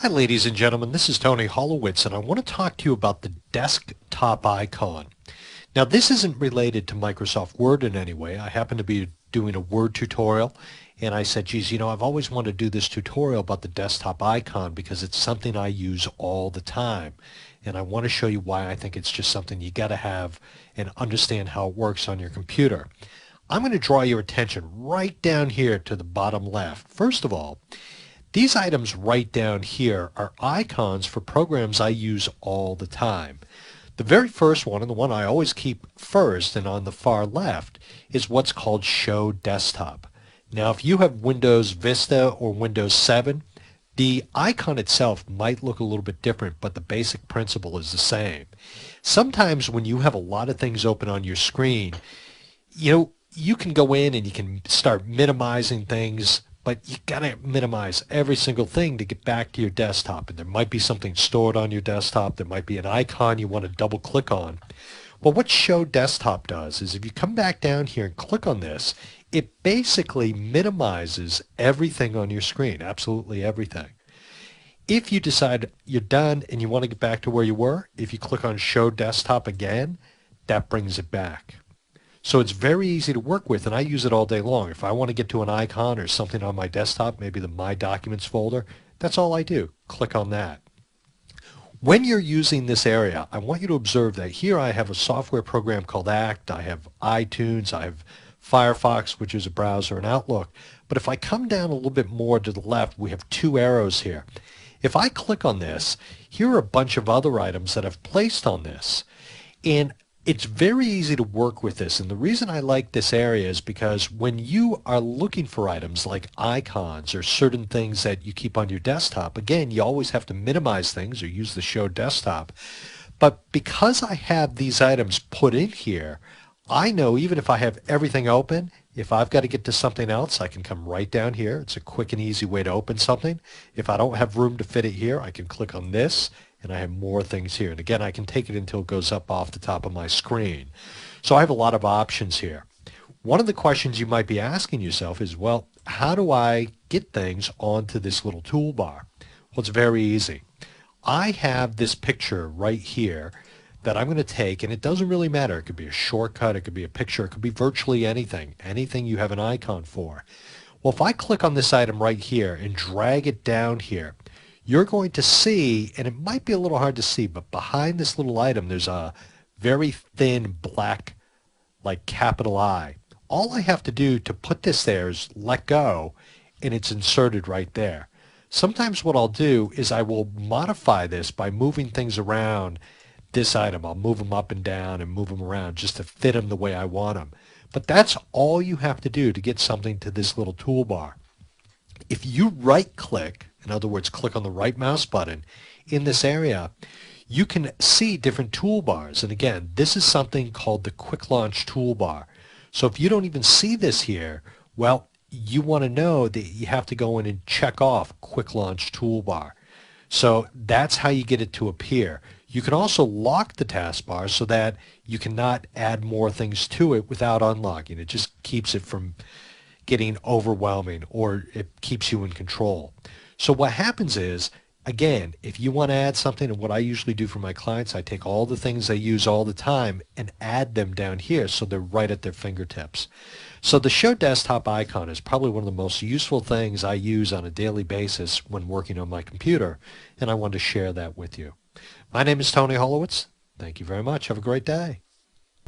Hi ladies and gentlemen, this is Tony Holowitz and I want to talk to you about the desktop icon. Now this isn't related to Microsoft Word in any way. I happen to be doing a Word tutorial and I said, geez, I've always wanted to do this tutorial about the desktop icon because it's something I use all the time. And I want to show you why I think it's just something you got to have and understand how it works on your computer. I'm going to draw your attention right down here to the bottom left. First of all, these items right down here are icons for programs I use all the time. The very first one, and the one I always keep first and on the far left, is what's called Show Desktop. Now if you have Windows Vista or Windows 7, the icon itself might look a little bit different, but the basic principle is the same. Sometimes when you have a lot of things open on your screen, you can go in and you can start minimizing things, but you gotta minimize every single thing to get back to your desktop. And there might be something stored on your desktop. There might be an icon you want to double click on. Well, what Show Desktop does is if you come back down here and click on this, it basically minimizes everything on your screen, absolutely everything. If you decide you're done and you want to get back to where you were, if you click on Show Desktop again, that brings it back. So it's very easy to work with, and I use it all day long. If I want to get to an icon or something on my desktop, maybe the My Documents folder, that's all I do. Click on that. When you're using this area, I want you to observe that here I have a software program called Act. I have iTunes. I have Firefox, which is a browser, and Outlook. But if I come down a little bit more to the left, we have two arrows here. If I click on this, here are a bunch of other items that I've placed on this. And it's very easy to work with this, and the reason I like this area is because when you are looking for items like icons or certain things that you keep on your desktop, again, you always have to minimize things or use the Show Desktop. But because I have these items put in here, I know even if I have everything open, if I've got to get to something else, I can come right down here. It's a quick and easy way to open something. If I don't have room to fit it here, I can click on this and I have more things here. And again, I can take it until it goes up off the top of my screen. So I have a lot of options here. One of the questions you might be asking yourself is, well, how do I get things onto this little toolbar? Well, it's very easy. I have this picture right here that I'm going to take, and it doesn't really matter. It could be a shortcut, it could be a picture, it could be virtually anything you have an icon for. Well, if I click on this item right here and drag it down here, you're going to see, and it might be a little hard to see, but behind this little item there's a very thin black, like capital I. All I have to do to put this there is let go, and it's inserted right there. Sometimes what I'll do is I will modify this by moving things around this item. I'll move them up and down and move them around just to fit them the way I want them. But that's all you have to do to get something to this little toolbar. If you right click, in other words, click on the right mouse button in this area, you can see different toolbars. And again, this is something called the Quick Launch Toolbar. So if you don't even see this here, well, you want to know that you have to go in and check off Quick Launch Toolbar. So that's how you get it to appear. You can also lock the taskbar so that you cannot add more things to it without unlocking. It just keeps it from getting overwhelming, or it keeps you in control. So what happens is, again, if you want to add something, and what I usually do for my clients, I take all the things they use all the time and add them down here so they're right at their fingertips. So the Show Desktop icon is probably one of the most useful things I use on a daily basis when working on my computer, and I wanted to share that with you. My name is Tony Holowitz. Thank you very much. Have a great day.